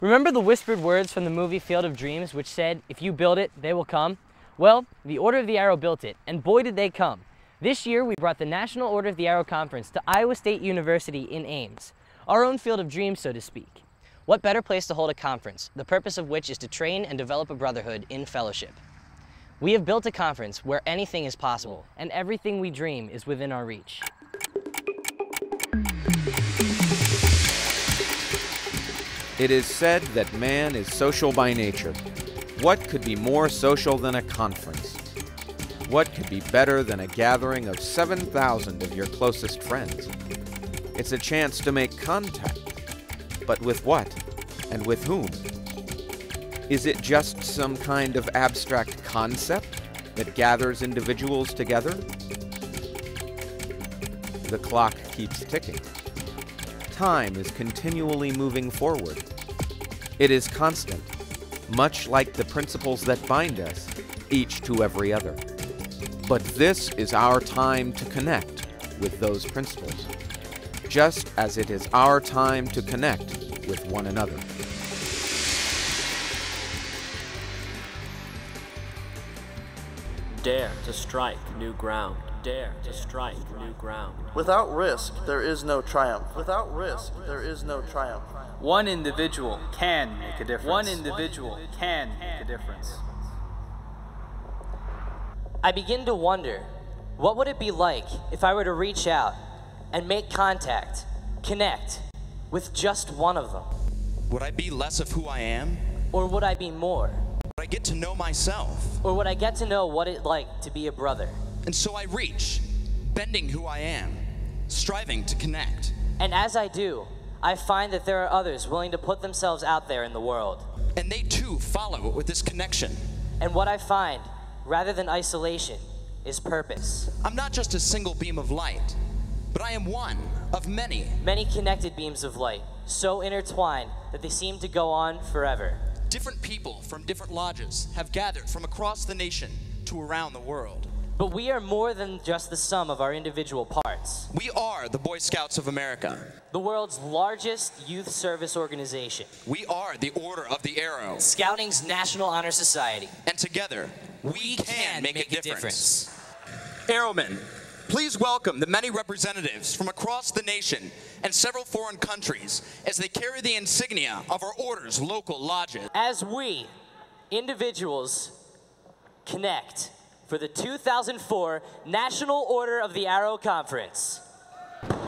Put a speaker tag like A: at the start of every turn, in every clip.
A: Remember the whispered words from the movie Field of Dreams which said, if you build it, they will come? Well, the Order of the Arrow built it, and boy did they come. This year we brought the National Order of the Arrow Conference to Iowa State University in Ames, our own Field of Dreams, so to speak. What better place to hold a conference, the purpose of which is to train and develop a brotherhood in fellowship. We have built a conference where anything is possible, and everything we dream is within our reach.
B: It is said that man is social by nature. What could be more social than a conference? What could be better than a gathering of 7,000 of your closest friends? It's a chance to make contact. But with what? And with whom? Is it just some kind of abstract concept that gathers individuals together? The clock keeps ticking. Time is continually moving forward. It is constant, much like the principles that bind us, each to every other. But this is our time to connect with those principles, just as it is our time to connect with one another.
C: Dare to strike new ground. Dare to strike new ground.
D: Without risk, there is no triumph. Without risk, there is no triumph.
E: One individual can make a difference. One individual can make a difference.
A: I begin to wonder, what would it be like if I were to reach out and make contact, connect with just one of them?
F: Would I be less of who I am?
A: Or would I be more?
F: Would I get to know myself?
A: Or would I get to know what it's like to be a brother?
F: And so I reach, bending who I am, striving to connect.
A: And as I do, I find that there are others willing to put themselves out there in the world.
F: And they too follow with this connection.
A: And what I find, rather than isolation, is purpose.
F: I'm not just a single beam of light, but I am one of many.
A: Many connected beams of light, so intertwined that they seem to go on forever.
F: Different people from different lodges have gathered from across the nation to around the world.
A: But we are more than just the sum of our individual parts.
F: We are the Boy Scouts of America,
A: the world's largest youth service organization.
F: We are the Order of the Arrow,
A: Scouting's National Honor Society.
F: And together, we can make a difference. Arrowmen, please welcome the many representatives from across the nation and several foreign countries as they carry the insignia of our Order's local lodges.
A: As we, individuals, connect for the 2004 National Order of the Arrow Conference.
G: From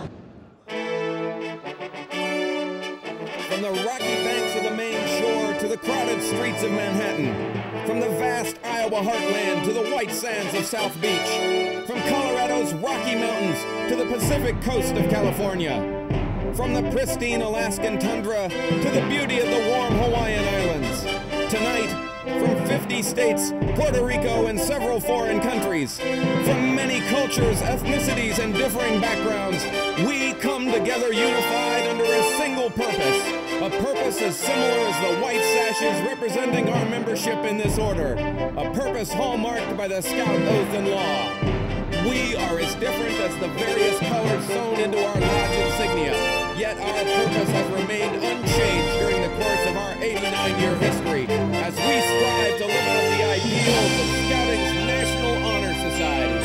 G: the rocky banks of the Maine shore to the crowded streets of Manhattan, from the vast Iowa heartland to the white sands of South Beach, from Colorado's Rocky Mountains to the Pacific coast of California, from the pristine Alaskan tundra to the beauty of the warm Hawaiian Islands. Tonight, from 50 states, Puerto Rico, and several foreign countries, from many cultures, ethnicities, and differing backgrounds, we come together unified under a single purpose, a purpose as similar as the white sashes representing our membership in this order, a purpose hallmarked by the Scout Oath and Law. We are as different as the various colors sewn into our lodge insignia, yet our purpose has remained unchanged during the course of our 89-year history, as we strive to live out the ideals of Scouting's National Honor Society.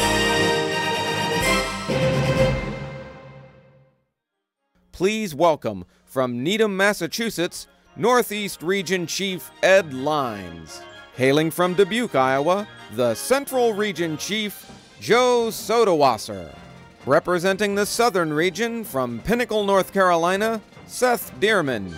B: Please welcome, from Needham, Massachusetts, Northeast Region Chief Ed Lines. Hailing from Dubuque, Iowa, the Central Region Chief Joe Sodawasser. Representing the Southern Region from Pinnacle, North Carolina, Seth Dearman.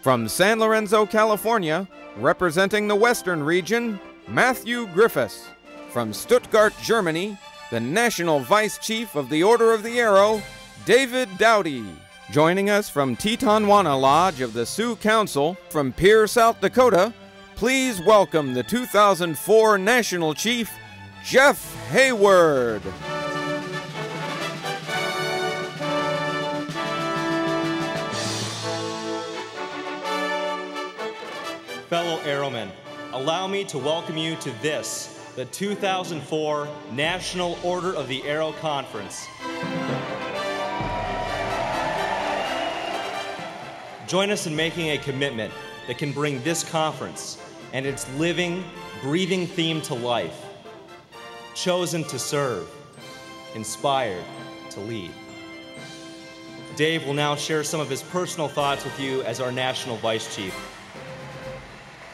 B: From San Lorenzo, California, representing the Western Region, Matthew Griffiths. From Stuttgart, Germany, the National Vice Chief of the Order of the Arrow, David Dowdy. Joining us from Tetonwana Lodge of the Sioux Council, from Pierre, South Dakota, please welcome the 2004 National Chief, Jeff Hayward.
H: Fellow Arrowmen, allow me to welcome you to this, the 2004 National Order of the Arrow Conference. Join us in making a commitment that can bring this conference and its living, breathing theme to life. Chosen to serve, inspired to lead. Dave will now share some of his personal thoughts with you as our National Vice Chief.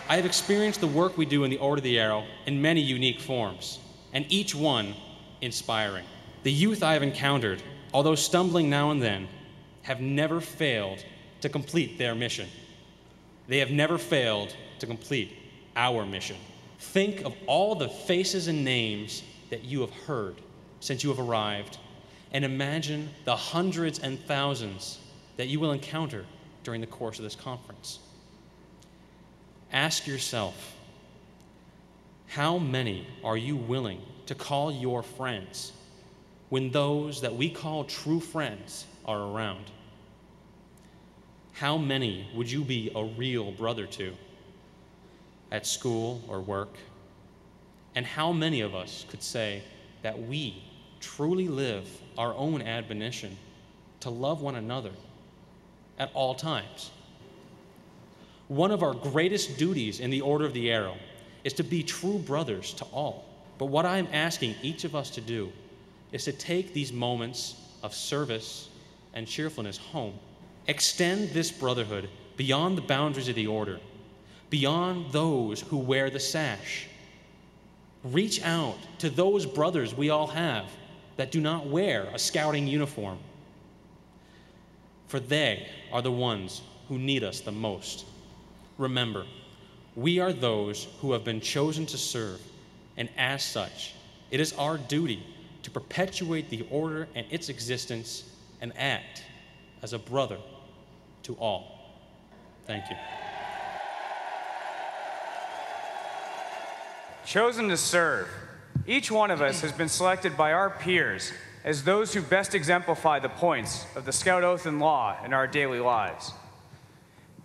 I: I have experienced the work we do in the Order of the Arrow in many unique forms, and each one inspiring. The youth I have encountered, although stumbling now and then, have never failed to complete their mission. They have never failed to complete our mission. Think of all the faces and names that you have heard since you have arrived, and imagine the hundreds and thousands that you will encounter during the course of this conference. Ask yourself, how many are you willing to call your friends when those that we call true friends are around? How many would you be a real brother to at school or work? And how many of us could say that we truly live our own admonition to love one another at all times? One of our greatest duties in the Order of the Arrow is to be true brothers to all. But what I am asking each of us to do is to take these moments of service and cheerfulness home. Extend this brotherhood beyond the boundaries of the Order, beyond those who wear the sash. Reach out to those brothers we all have that do not wear a scouting uniform, for they are the ones who need us the most. Remember, we are those who have been chosen to serve, and as such, it is our duty to perpetuate the Order and its existence and act as a brother to all. Thank you.
J: Chosen to serve. Each one of us has been selected by our peers as those who best exemplify the points of the Scout Oath and Law in our daily lives.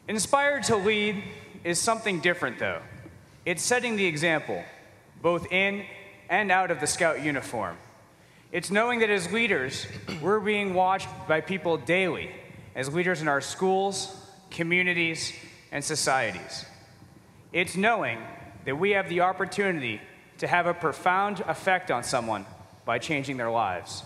J: Inspired to lead is something different, though. It's setting the example, both in and out of the Scout uniform. It's knowing that as leaders, we're being watched by people daily, as leaders in our schools, communities, and societies. It's knowing that we have the opportunity to have a profound effect on someone by changing their lives.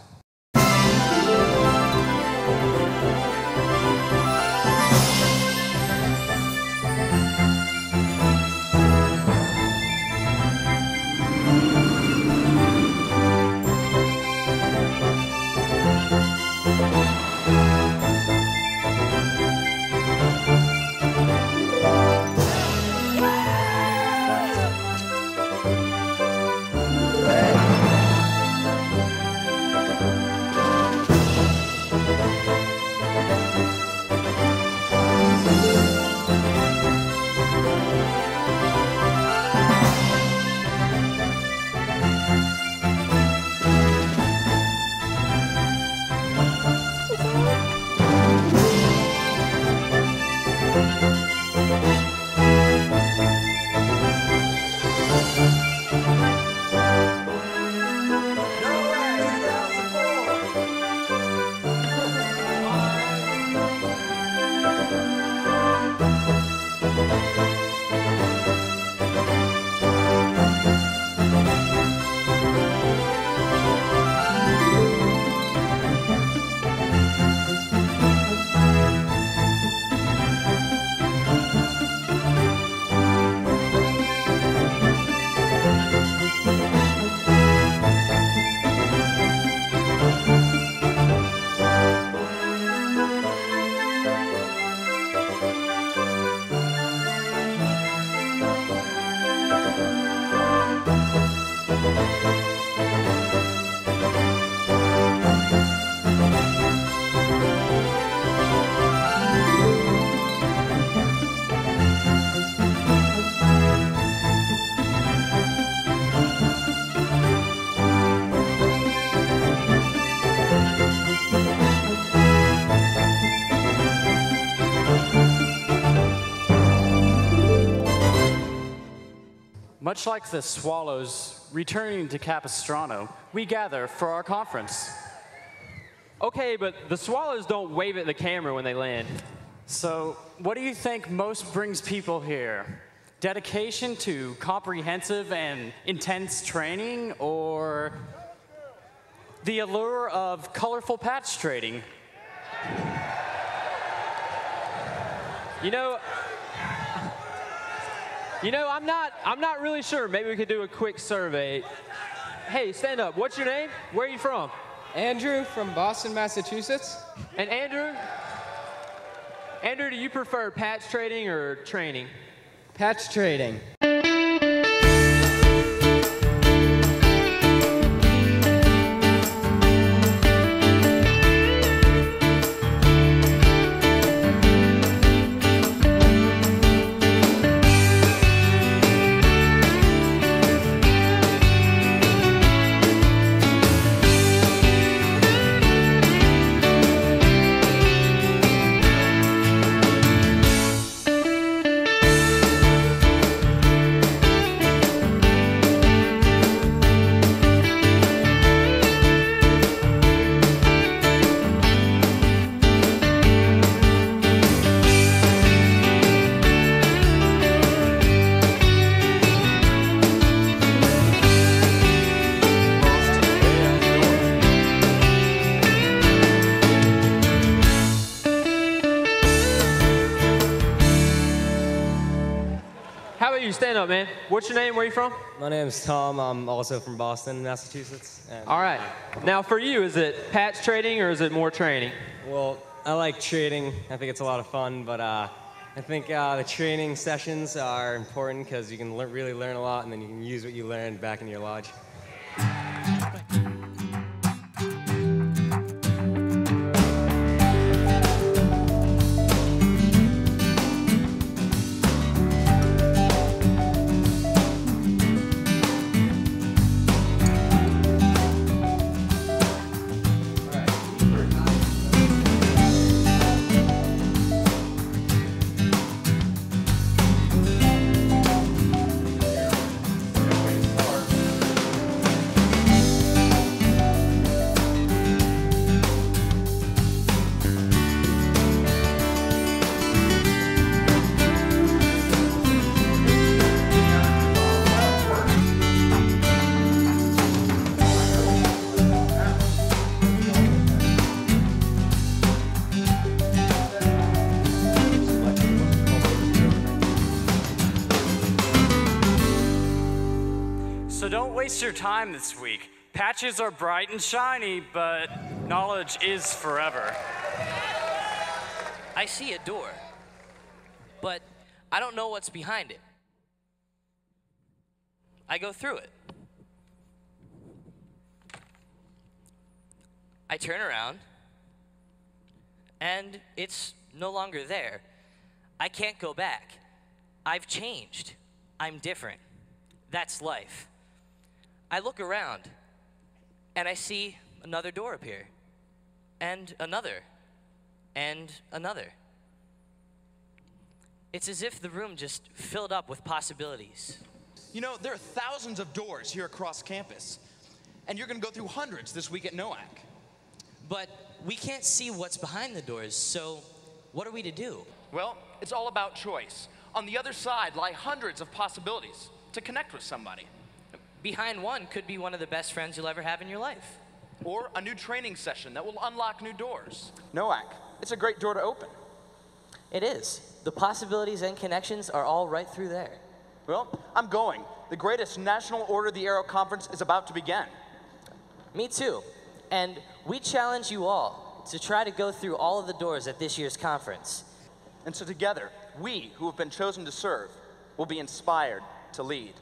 C: Much like the swallows returning to Capistrano, we gather for our conference.
K: Okay, but the swallows don't wave at the camera when they land.
C: So, what do you think most brings people here? Dedication to comprehensive and intense training, or the allure of colorful patch trading?
K: You know, I'm not really sure. Maybe we could do a quick survey. Hey, stand up. What's your name? Where are you from?
L: Andrew from Boston, Massachusetts.
K: And Andrew, do you prefer patch trading or training?
L: Patch trading.
K: How about you? Stand up, man. What's your name? Where are you from?
M: My name's Tom. I'm also from Boston, Massachusetts.
K: All right. Now, for you, is it patch trading or is it more training?
M: Well, I like trading. I think it's a lot of fun, but I think the training sessions are important because you can really learn a lot, and then you can use what you learned back in your lodge.
C: So don't waste your time this week. Patches are bright and shiny, but knowledge is forever.
A: I see a door, but I don't know what's behind it. I go through it. I turn around, and it's no longer there. I can't go back. I've changed. I'm different. That's life. I look around, and I see another door appear, and another, and another. It's as if the room just filled up with possibilities.
F: You know, there are thousands of doors here across campus, and you're going to go through hundreds this week at Noac.
A: But we can't see what's behind the doors, so what are we to do?
F: Well, it's all about choice. On the other side lie hundreds of possibilities to connect with somebody.
A: Behind one could be one of the best friends you'll ever have in your life.
F: Or a new training session that will unlock new doors. Noac, it's a great door to open.
A: It is. The possibilities and connections are all right through there.
F: Well, I'm going. The greatest National Order of the Arrow Conference is about to begin.
A: Me too. And we challenge you all to try to go through all of the doors at this year's conference.
F: And so together, we who have been chosen to serve will be inspired to lead.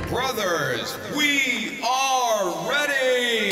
G: Brothers, we are ready!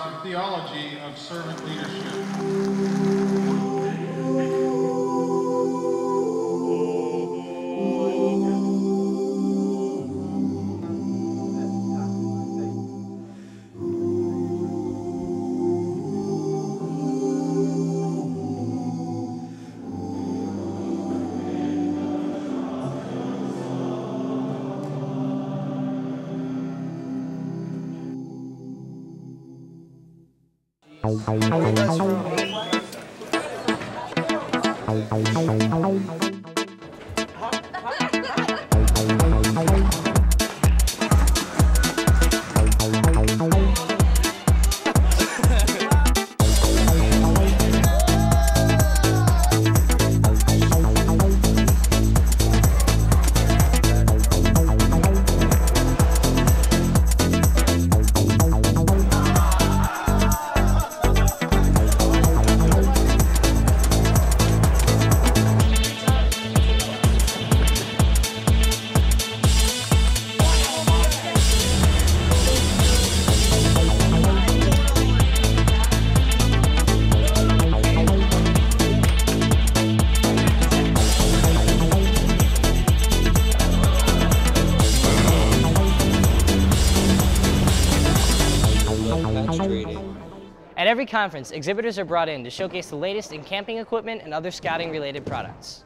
N: our theology of servant leadership.
A: At every conference, exhibitors are brought in to showcase the latest in camping equipment and other scouting-related products.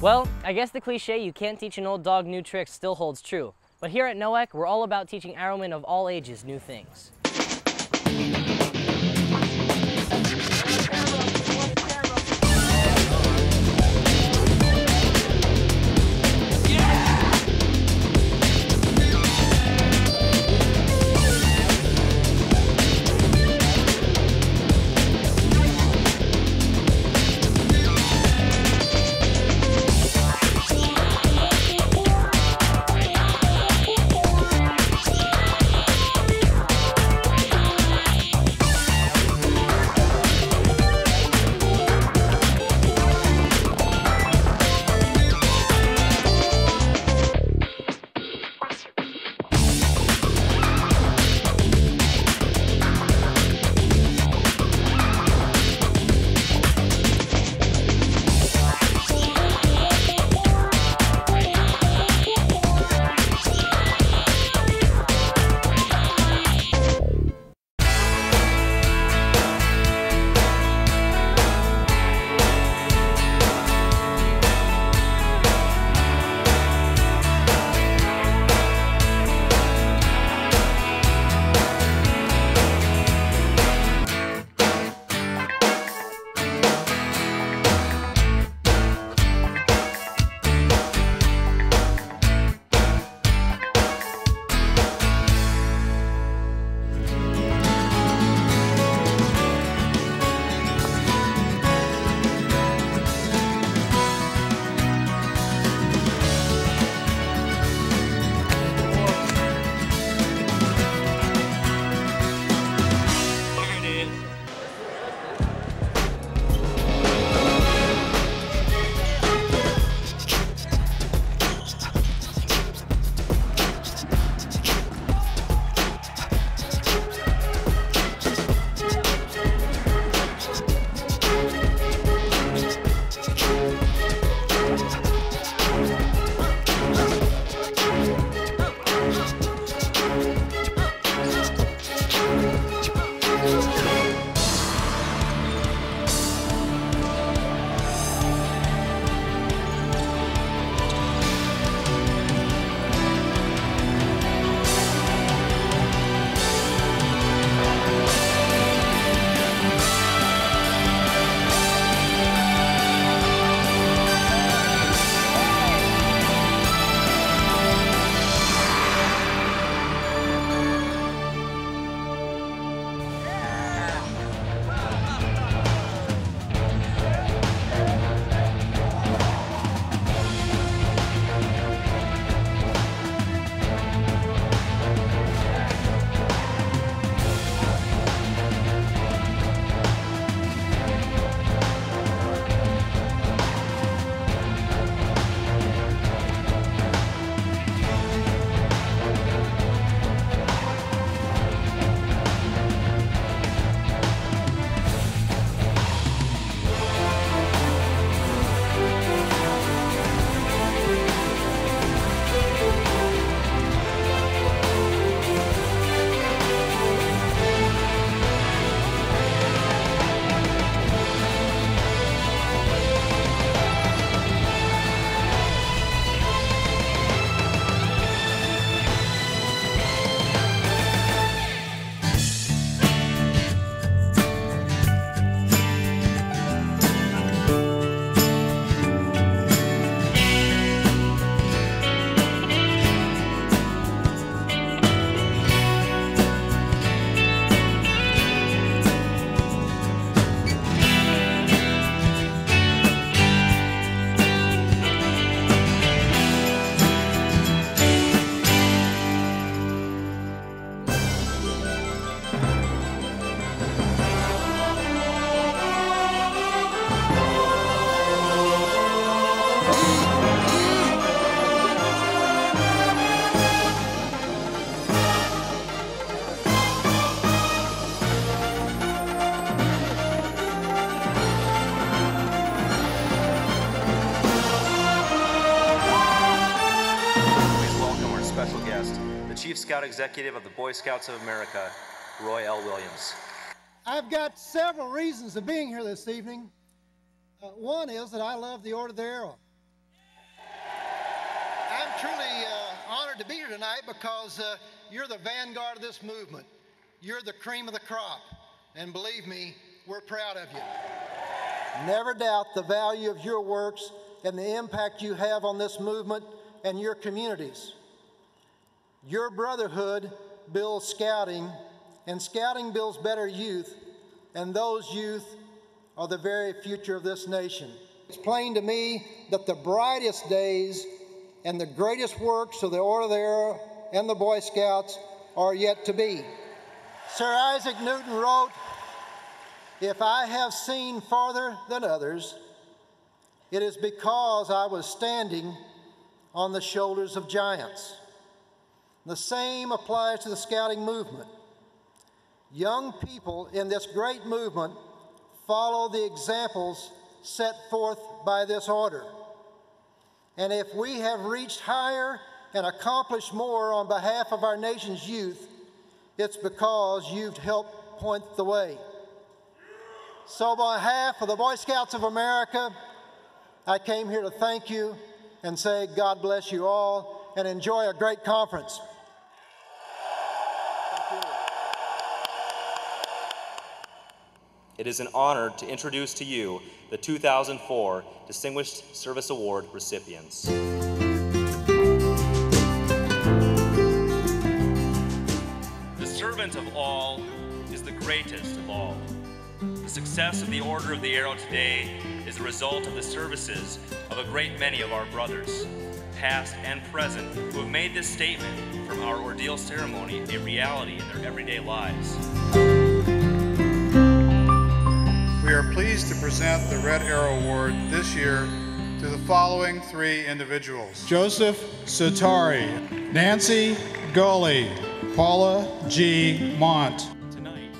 A: Well, I guess the cliche, you can't teach an old dog new tricks, still holds true. But here at Noac, we're all about teaching arrowmen of all ages new things.
H: Scout Executive of the Boy Scouts of America, Roy L. Williams.
O: I've got several reasons of being here this evening. One is that I love the Order of the Arrow. I'm truly honored to be here tonight because you're the vanguard of this movement. You're the cream of the crop, and believe me, we're proud of you. Never doubt the value of your works and the impact you have on this movement and your communities. Your brotherhood builds scouting, and scouting builds better youth, and those youth are the very future of this nation. It's plain to me that the brightest days and the greatest works of the Order of the Arrow and the Boy Scouts are yet to be. Sir Isaac Newton wrote, "If I have seen farther than others, it is because I was standing on the shoulders of giants." The same applies to the scouting movement. Young people in this great movement follow the examples set forth by this order. And if we have reached higher and accomplished more on behalf of our nation's youth, it's because you've helped point the way. So on behalf of the Boy Scouts of America, I came here to thank you and say God bless you all and enjoy a great conference.
H: It is an honor to introduce to you the 2004 Distinguished Service Award recipients. The servant of all is the greatest of all. The success of the Order of the Arrow today is the result of the services of a great many of our brothers, past and present, who have made this statement from our ordeal ceremony a reality in their everyday lives.
N: We are pleased to present the Red Arrow Award this year to the following three individuals: Joseph Satari, Nancy Gully, Paula G. Mont.
I: Tonight,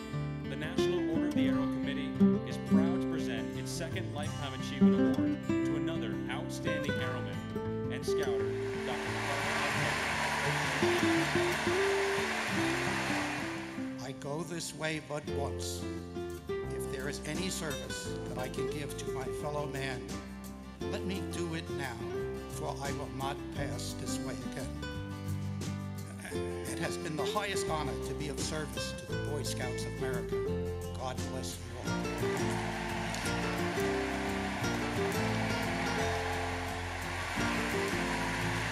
I: the National Order of the Arrow Committee is proud to present its second Lifetime Achievement Award to another outstanding airman and scouter, Dr.
P: I go this way but once. If there is any service that I can give to my fellow man, let me do it now, for I will not pass this way again. It has been the highest honor to be of service to the Boy Scouts of America. God bless you all.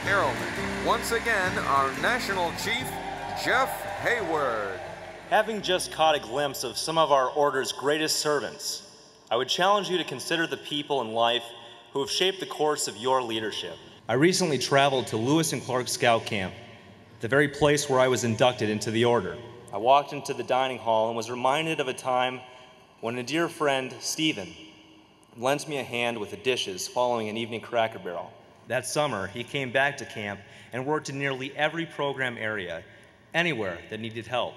B: Arrowman, once again, our National Chief, Jeff Hayward.
H: Having just caught a glimpse of some of our Order's greatest servants, I would challenge you to consider the people in life who have shaped the course of your leadership. I recently traveled to Lewis and Clark Scout Camp, the very place where I was inducted into the Order. I walked into the dining hall and was reminded of a time when a dear friend, Stephen, lent me a hand with the dishes following an evening Cracker Barrel. That summer, he came back to camp and worked in nearly every program area, anywhere that needed help.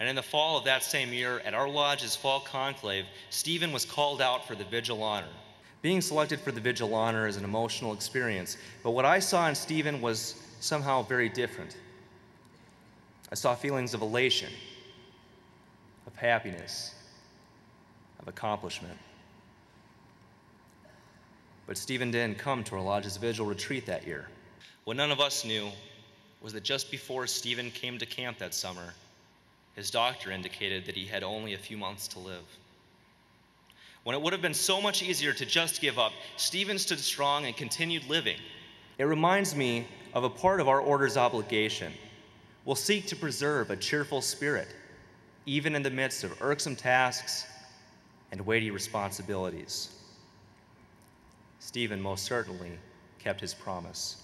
H: And in the fall of that same year, at our lodge's fall conclave, Stephen was called out for the Vigil Honor. Being selected for the Vigil Honor is an emotional experience, but what I saw in Stephen was somehow very different. I saw feelings of elation, of happiness, of accomplishment. But Stephen didn't come to our lodge's Vigil retreat that year. What none of us knew was that just before Stephen came to camp that summer, his doctor indicated that he had only a few months to live. When it would have been so much easier to just give up, Stephen stood strong and continued living. It reminds me of a part of our Order's obligation. We'll seek to preserve a cheerful spirit, even in the midst of irksome tasks and weighty responsibilities. Stephen most certainly kept his promise.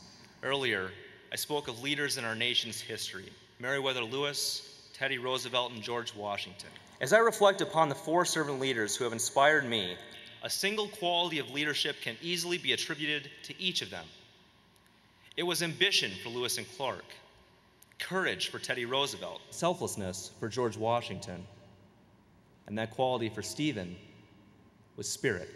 H: Earlier, I spoke of leaders in our nation's history: Meriwether Lewis, Teddy Roosevelt, and George Washington. As I reflect upon the four servant leaders who have inspired me, a single quality of leadership can easily be attributed to each of them. It was ambition for Lewis and Clark, courage for Teddy Roosevelt, selflessness for George Washington, and that quality for Stephen was spirit.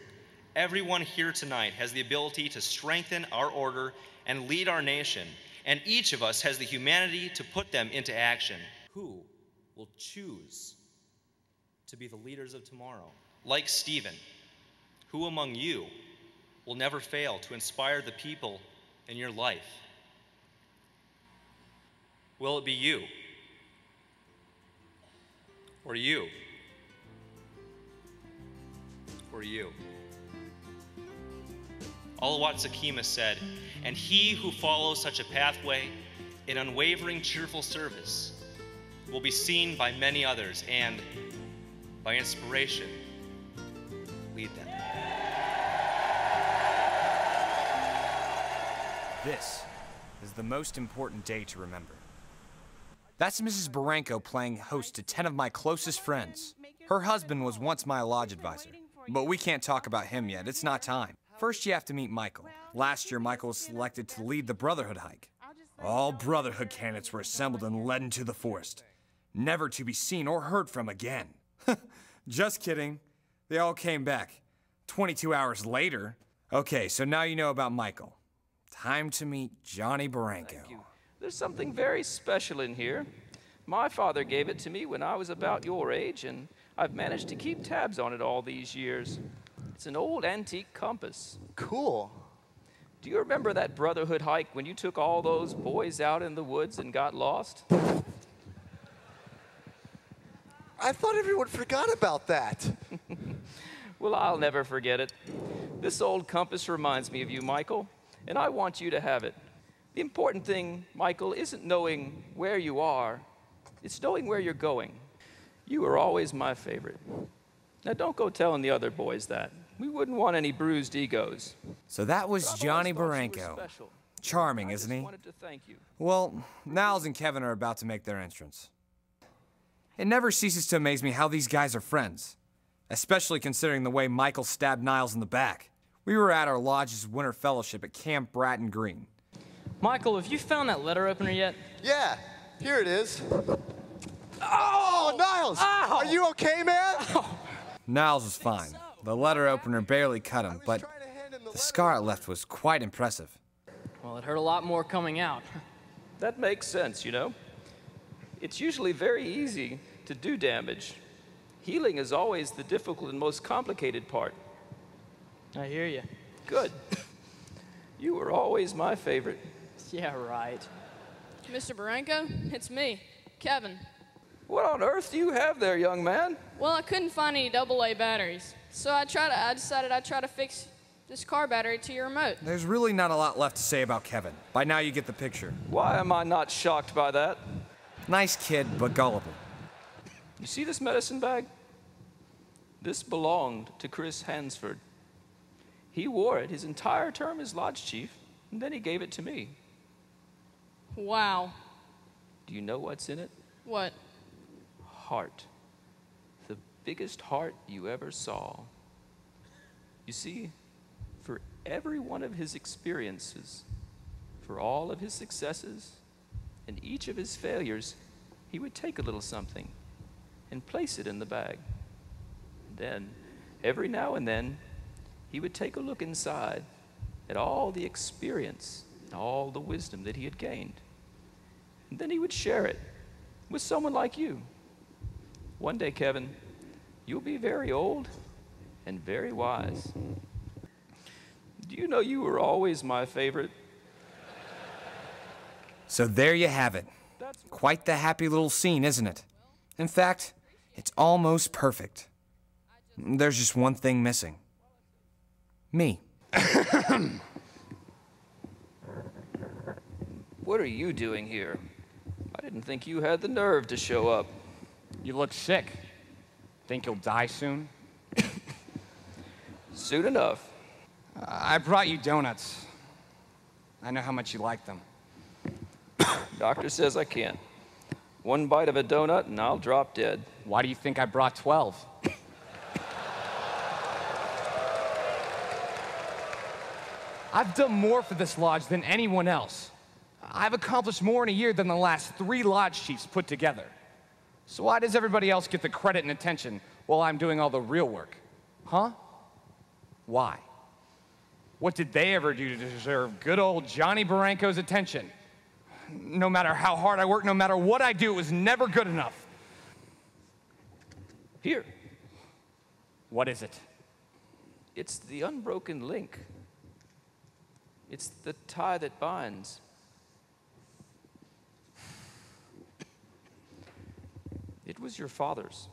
H: Everyone here tonight has the ability to strengthen our order and lead our nation, and each of us has the humanity to put them into action. Who will choose to be the leaders of tomorrow? Like Stephen, who among you will never fail to inspire the people in your life? Will it be you? Or you? Or you? Al-Watsakima said, "And he who follows such a pathway in unwavering cheerful service will be seen by many others and, by inspiration, lead them."
Q: This is the most important day to remember. That's Mrs. Baranko playing host to 10 of my closest friends. Her husband was once my lodge advisor, but we can't talk about him yet. It's not time. First, you have to meet Michael. Last year, Michael was selected to lead the Brotherhood hike. All Brotherhood candidates were assembled and led into the forest, never to be seen or heard from again. Just kidding. They all came back 22 hours later. Okay, so now you know about Michael. Time to meet Johnny Baranko.
R: There's something very special in here. My father gave it to me when I was about your age, and I've managed to keep tabs on it all these years. It's an old antique compass.
D: Cool.
R: Do you remember that Brotherhood hike when you took all those boys out in the woods and got lost?
D: I thought everyone forgot about that.
R: Well, I'll never forget it. This old compass reminds me of you, Michael, and I want you to have it. The important thing, Michael, isn't knowing where you are. It's knowing where you're going. You were always my favorite. Now, don't go telling the other boys that. We wouldn't want any bruised egos.
Q: So that was Johnny Baranko. Charming, isn't he?
R: Wanted to thank you.
Q: Well, Niles and Kevin are about to make their entrance. It never ceases to amaze me how these guys are friends, especially considering the way Michael stabbed Niles in the back. We were at our lodge's winter fellowship at Camp Bratton Green.
L: Michael, have you found that letter opener yet?
D: Yeah, here it is. Oh, Niles! Ow! Are you okay, man?
Q: Niles was fine. The letter opener barely cut him, but the scar it left was quite impressive.
L: Well, it hurt a lot more coming out.
R: That makes sense, you know. It's usually very easy to do damage. Healing is always the difficult and most complicated part.
L: I hear you.
R: Good. You were always my favorite.
L: Yeah, right.
S: Mr. Baranko, it's me, Kevin.
R: What on earth do you have there, young man?
S: Well, I couldn't find any AA batteries, so I decided I'd try to fix this car battery to your remote.
Q: There's really not a lot left to say about Kevin. By now you get the picture.
R: Why am I not shocked by that?
Q: Nice kid, but gullible.
R: You see this medicine bag? This belonged to Chris Hansford. He wore it his entire term as lodge chief, and then he gave it to me.
S: Wow.
R: Do you know what's in it?
S: What?
R: Heart. The biggest heart you ever saw. You see, for every one of his experiences, for all of his successes, and each of his failures, he would take a little something and place it in the bag. And then, every now and then, he would take a look inside at all the experience and all the wisdom that he had gained. And then he would share it with someone like you. One day, Kevin, you'll be very old and very wise. Do you know you were always my favorite?
Q: So there you have it. Quite the happy little scene, isn't it? In fact, it's almost perfect. There's just one thing missing. Me.
R: What are you doing here? I didn't think you had the nerve to show up.
T: You look sick. Think you'll die soon?
R: Soon enough.
T: I brought you donuts. I know how much you like them.
R: Doctor says I can't. One bite of a donut and I'll drop dead.
T: Why do you think I brought 12? I've done more for this lodge than anyone else. I've accomplished more in a year than the last 3 lodge chiefs put together. So why does everybody else get the credit and attention while I'm doing all the real work? Huh? Why? What did they ever do to deserve good old Johnny Baranko's attention? No matter how hard I worked, no matter what I do, it was never good enough.
R: Here.
T: What is it?
R: It's the unbroken link. It's the tie that binds. It was your father's.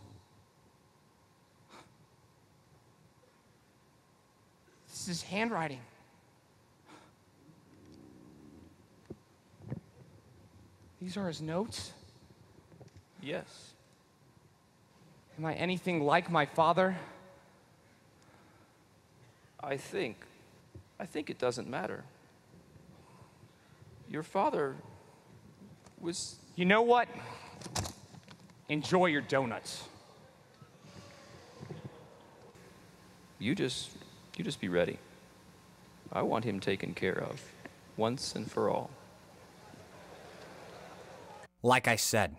T: This is his handwriting. These are his notes?
R: Yes.
T: Am I anything like my father?
R: I think it doesn't matter. Your father was...
T: You know what? Enjoy your donuts.
R: You just be ready. I want him taken care of, once and for all.
Q: Like I said,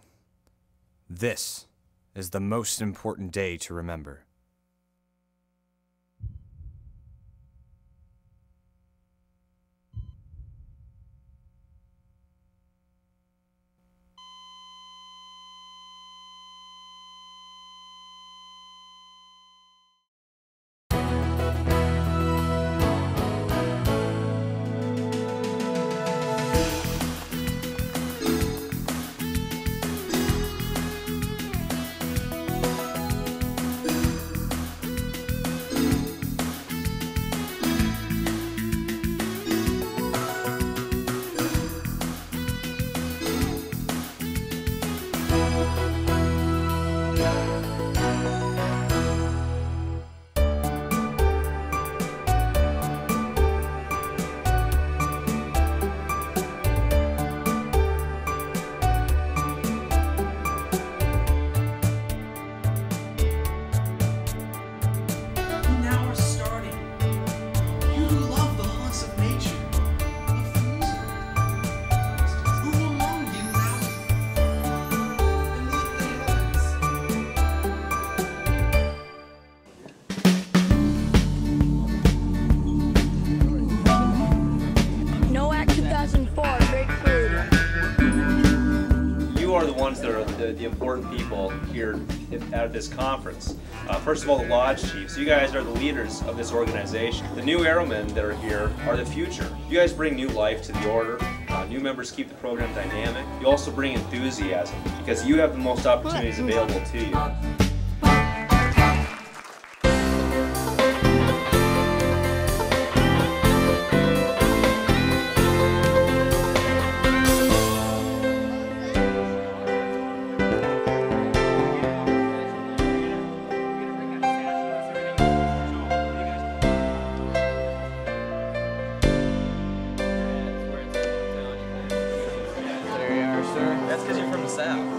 Q: this is the most important day to remember.
U: Noac 2004, great food.
H: You are the ones that are the important people here at this conference. First of all, the lodge chiefs. You guys are the leaders of this organization. The new airmen that are here are the future. You guys bring new life to the order. New members keep the program dynamic. You also bring enthusiasm because you have the most opportunities available to you.
M: That's because you're from the South.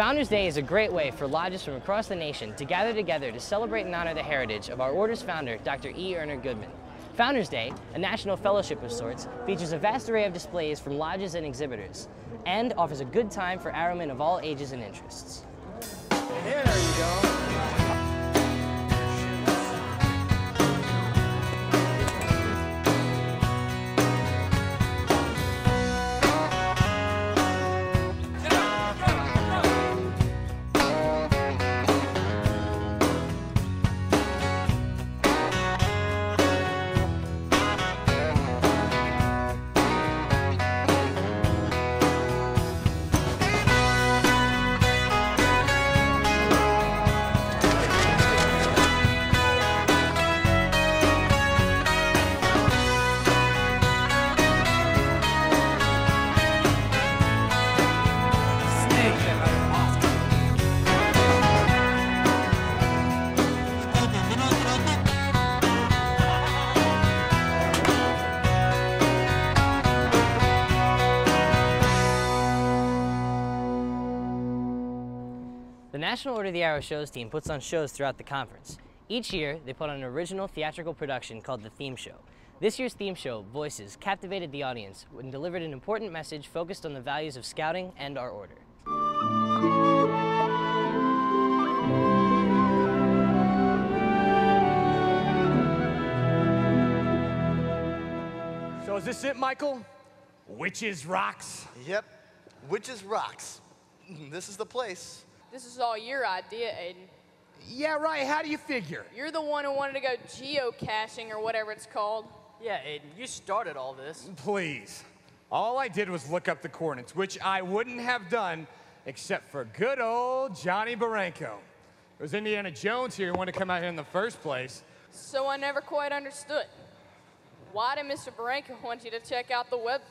A: Founders Day is a great way for lodges from across the nation to gather together to celebrate and honor the heritage of our Order's founder, Dr. E. Erner Goodman. Founders Day, a national fellowship of sorts, features a vast array of displays from lodges and exhibitors, and offers a good time for Arrowmen of all ages and interests.
O: There you go.
A: The National Order of the Arrow Shows team puts on shows throughout the conference. Each year, they put on an original theatrical production called the Theme Show. This year's theme show, Voices, captivated the audience and delivered an important message focused on the values of scouting and our order.
T: So is this it, Michael? Witches Rocks?
D: Yep, Witches Rocks. This is the place.
S: This is all your idea, Aiden.
T: Yeah, right. How do you figure?
S: You're the one who wanted to go geocaching or whatever it's called.
L: Yeah, Aiden, you started all this.
T: Please. All I did was look up the coordinates, which I wouldn't have done except for good old Johnny Baranko. It was Indiana Jones here who wanted to come out here in the first place.
S: So I never quite understood. Why did Mr. Baranko want you to check out the web?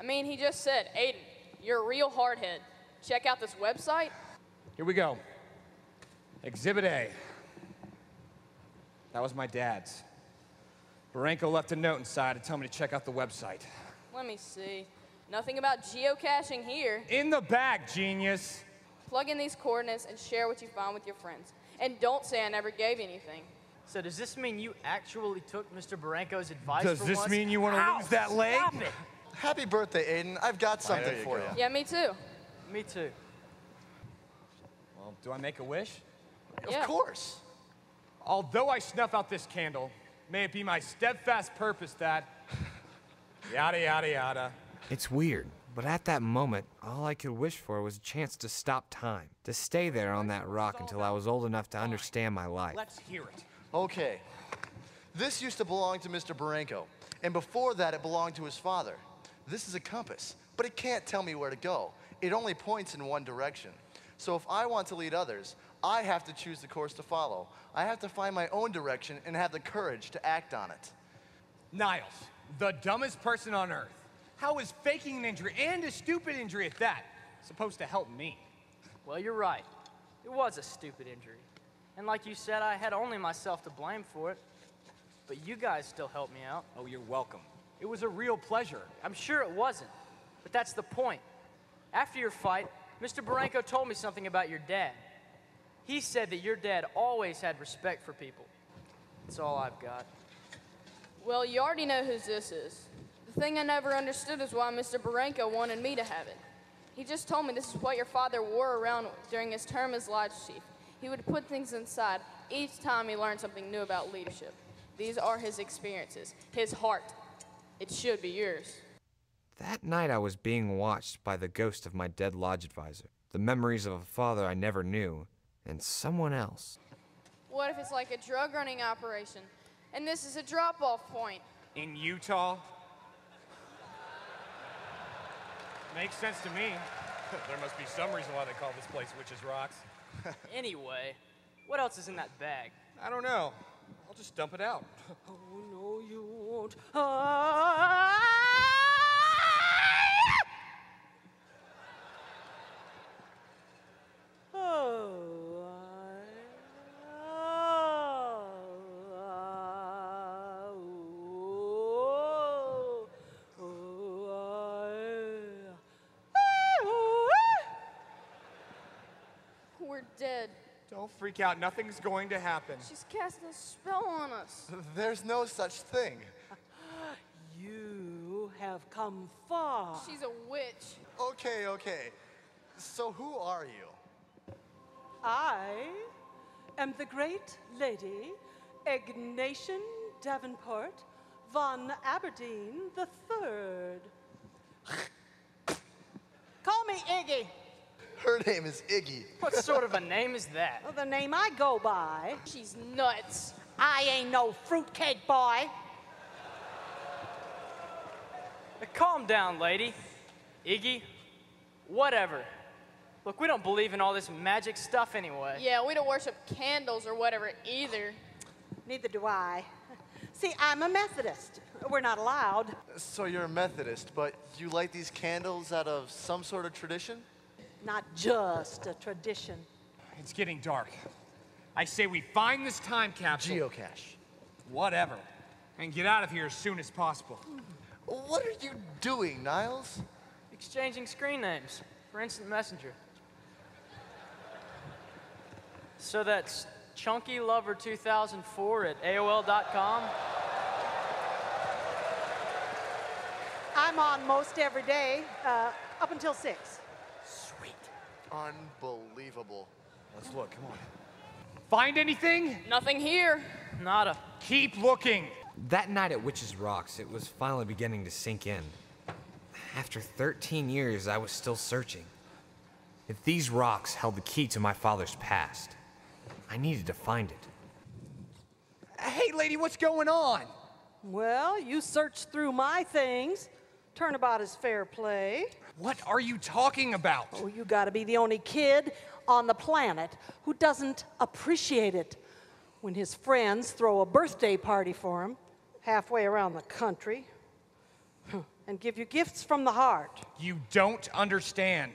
S: I mean, he just said, Aiden, you're a real hardhead. Check out this website.
T: Here we go. Exhibit A. That was my dad's. Baranko left a note inside to tell me to check out the website.
S: Let me see. Nothing about geocaching here.
T: In the bag, genius.
S: Plug in these coordinates and share what you find with your friends. And don't say I never gave you anything.
L: So does this mean you actually took Mr. Baranko's advice
T: Does
L: for
T: this
L: once?
T: mean you want to lose that leg?
L: Stop it!
D: Happy birthday, Aiden. I've got something for you.
S: Yeah, me too.
L: Me too.
T: Well, do I make a wish?
S: Yeah.
D: Of course.
T: Although I snuff out this candle, may it be my steadfast purpose that... yada, yada, yada.
Q: It's weird, but at that moment, all I could wish for was a chance to stop time, to stay there on that rock until I was old enough to understand my life.
T: Let's hear it.
D: Okay. This used to belong to Mr. Baranko, and before that it belonged to his father. This is a compass, but it can't tell me where to go. It only points in one direction. So if I want to lead others, I have to choose the course to follow. I have to find my own direction and have the courage to act on it.
T: Niles, the dumbest person on earth. How is faking an injury, and a stupid injury at that, supposed to help me?
L: Well, you're right. It was a stupid injury. And like you said, I had only myself to blame for it. But you guys still helped me out.
T: Oh, you're welcome. It was a real pleasure.
L: I'm sure it wasn't. But that's the point. After your fight, Mr. Baranko told me something about your dad. He said that your dad always had respect for people. That's all I've got.
S: Well, you already know whose this is. The thing I never understood is why Mr. Baranko wanted me to have it. He just told me this is what your father wore around during his term as lodge chief. He would put things inside each time he learned something new about leadership. These are his experiences, his heart. It should be yours.
Q: That night I was being watched by the ghost of my dead lodge advisor, the memories of a father I never knew, and someone else.
S: What if it's like a drug running operation, and this is a drop-off point?
T: In Utah? Makes sense to me. There must be some reason why they call this place Witches Rocks.
L: Anyway, what else is in that bag?
T: I don't know. I'll just dump it out.
L: Oh, no, you won't.
T: Don't freak out. Nothing's going to happen.
S: She's casting a spell on us.
D: There's no such thing.
E: You have come far.
S: She's a witch.
D: Okay, okay. So who are you?
E: I am the great lady Ignatian Davenport von Aberdeen III. Call me Iggy.
D: Her name is Iggy.
L: What sort of a name is that?
E: Well, the name I go by.
S: She's nuts.
E: I ain't no fruitcake boy.
L: Now, calm down, lady. Iggy, whatever. Look, we don't believe in all this magic stuff anyway.
S: Yeah, we don't worship candles or whatever either.
E: Neither do I. See, I'm a Methodist. We're not allowed.
D: So you're a Methodist, but you light these candles out of some sort of tradition?
E: Not just a tradition.
T: It's getting dark. I say we find this time capsule.
D: Geocache.
T: Whatever. And get out of here as soon as possible.
D: What are you doing, Niles?
L: Exchanging screen names for instant messenger. So that's ChunkyLover2004 at AOL.com.
E: I'm on most every day, up until 6.
D: Sweet. Unbelievable.
T: Let's look, come on. Find anything?
S: Nothing here.
L: Nada.
T: Keep looking.
Q: That night at Witch's Rocks, it was finally beginning to sink in. After 13 years, I was still searching. If these rocks held the key to my father's past, I needed to find it.
T: Hey, lady, what's going on?
E: Well, you searched through my things. Turnabout is fair play.
T: What are you talking about?
E: Oh, you gotta be the only kid on the planet who doesn't appreciate it when his friends throw a birthday party for him halfway around the country and give you gifts from the heart.
T: You don't understand.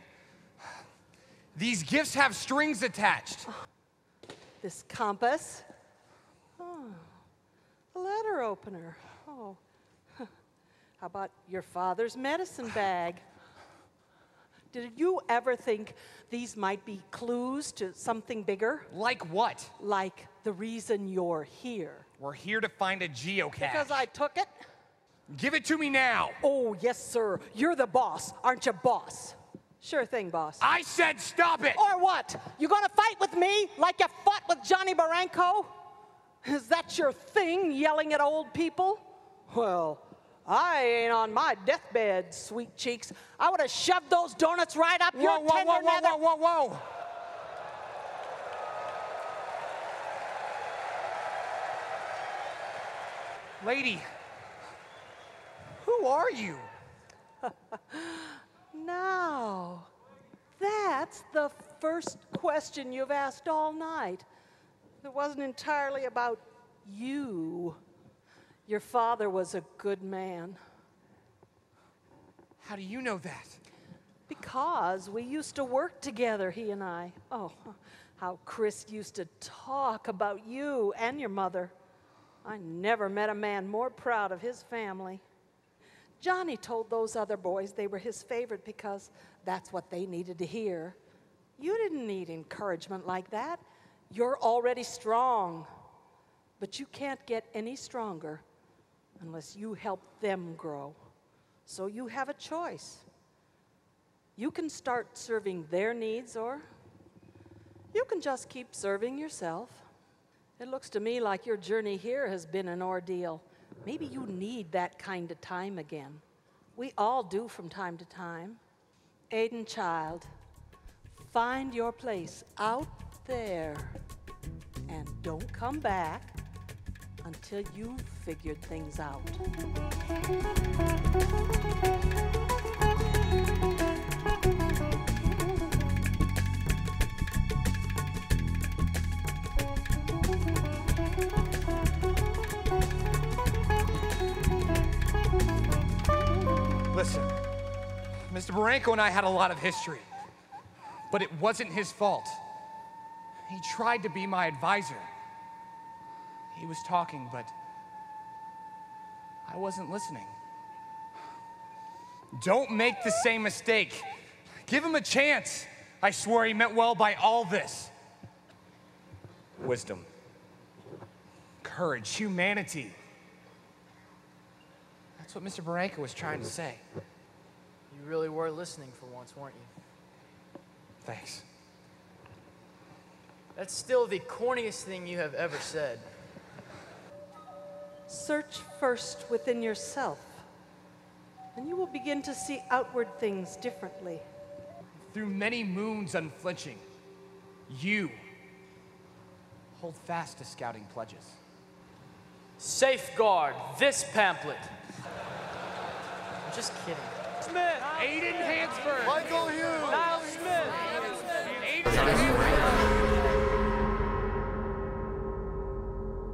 T: These gifts have strings attached.
E: This compass. Oh, a letter opener. Oh. How about your father's medicine bag? Did you ever think these might be clues to something bigger?
T: Like what?
E: Like the reason you're here.
T: We're here to find a geocache.
E: Because I took it?
T: Give it to me now.
E: Oh, yes, sir. You're the boss, aren't you, boss? Sure thing, boss.
T: I said stop it!
E: Or what? You gonna fight with me like you fought with Johnny Barranco? Is that your thing, yelling at old people? Well, I ain't on my deathbed, sweet cheeks. I would have shoved those donuts right up your tender nether.
T: Whoa. Lady, who are you?
E: Now, that's the first question you've asked all night. It wasn't entirely about you. Your father was a good man.
T: How do you know that?
E: Because we used to work together, he and I. Oh, how Chris used to talk about you and your mother. I never met a man more proud of his family. Johnny told those other boys they were his favorite because that's what they needed to hear. You didn't need encouragement like that. You're already strong. But you can't get any stronger unless you help them grow. So you have a choice. You can start serving their needs, or you can just keep serving yourself. It looks to me like your journey here has been an ordeal. Maybe you need that kind of time again. We all do from time to time. Aiden child, find your place out there and don't come back until you've figured things out.
T: Listen, Mr. Barranco and I had a lot of history, but it wasn't his fault. He tried to be my advisor. He was talking, but I wasn't listening. Don't make the same mistake. Give him a chance. I swear he meant well by all this. wisdom, courage, humanity. That's what Mr. Barranco was trying to say.
L: You really were listening for once, weren't you?
T: Thanks.
L: That's still the corniest thing you have ever said.
E: Search first within yourself, and you will begin to see outward things differently.
T: Through many moons unflinching, you hold fast to scouting pledges.
L: Safeguard this pamphlet. I'm just kidding.
T: Smith, Aiden Hansford,
D: Michael Hughes,
L: Niall Smith.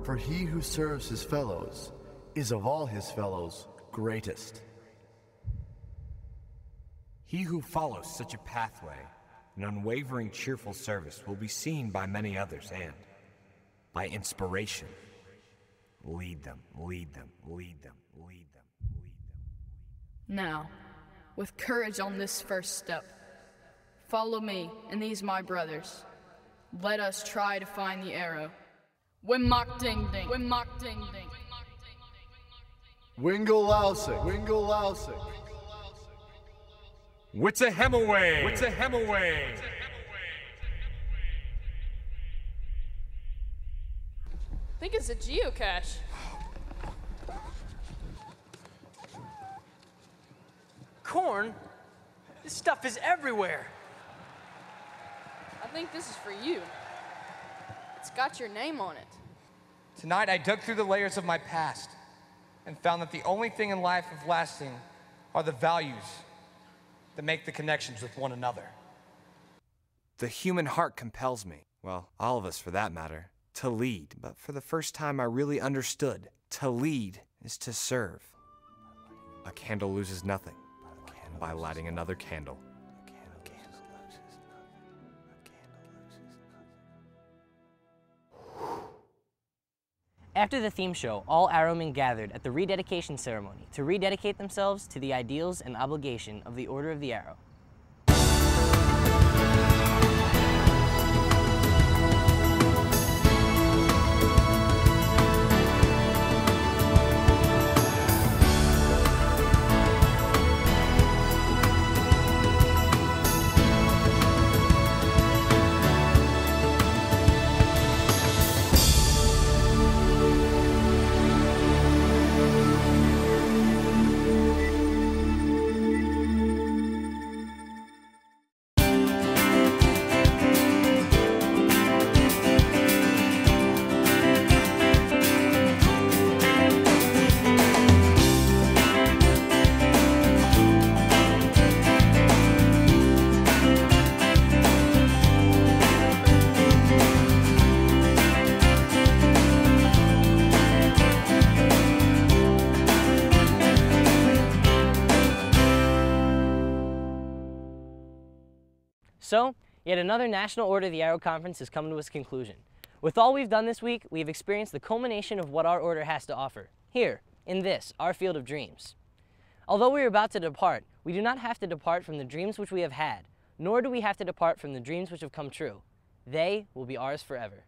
J: For he who serves his fellows is of all his fellows greatest.
Q: He who follows such a pathway, an unwavering cheerful service, will be seen by many others and, by inspiration, lead them, lead them, lead them, lead them, lead them.
U: Now, with courage on this first step, follow me and these my brothers. Let us try to find the arrow. Wimmock ding ding, wimmock ding ding.
J: Wingle lousing, wingle lousing.
Q: Witz-a-Hemaway!
T: Witz-a-Hemaway!
S: I think it's a geocache.
L: Corn? This stuff is everywhere.
S: I think this is for you. It's got your name on it.
T: Tonight I dug through the layers of my past and found that the only thing in life of lasting are the values that make the connections with one another.
Q: The human heart compels me, well, all of us for that matter, to lead. But for the first time I really understood, to lead is to serve. A candle loses nothing by lighting another candle.
A: After the theme show, all Arrowmen gathered at the rededication ceremony to rededicate themselves to the ideals and obligation of the Order of the Arrow. So, yet another National Order of the Arrow Conference has come to its conclusion. With all we've done this week, we have experienced the culmination of what our order has to offer, here, in this, our field of dreams. Although we are about to depart, we do not have to depart from the dreams which we have had, nor do we have to depart from the dreams which have come true. They will be ours forever.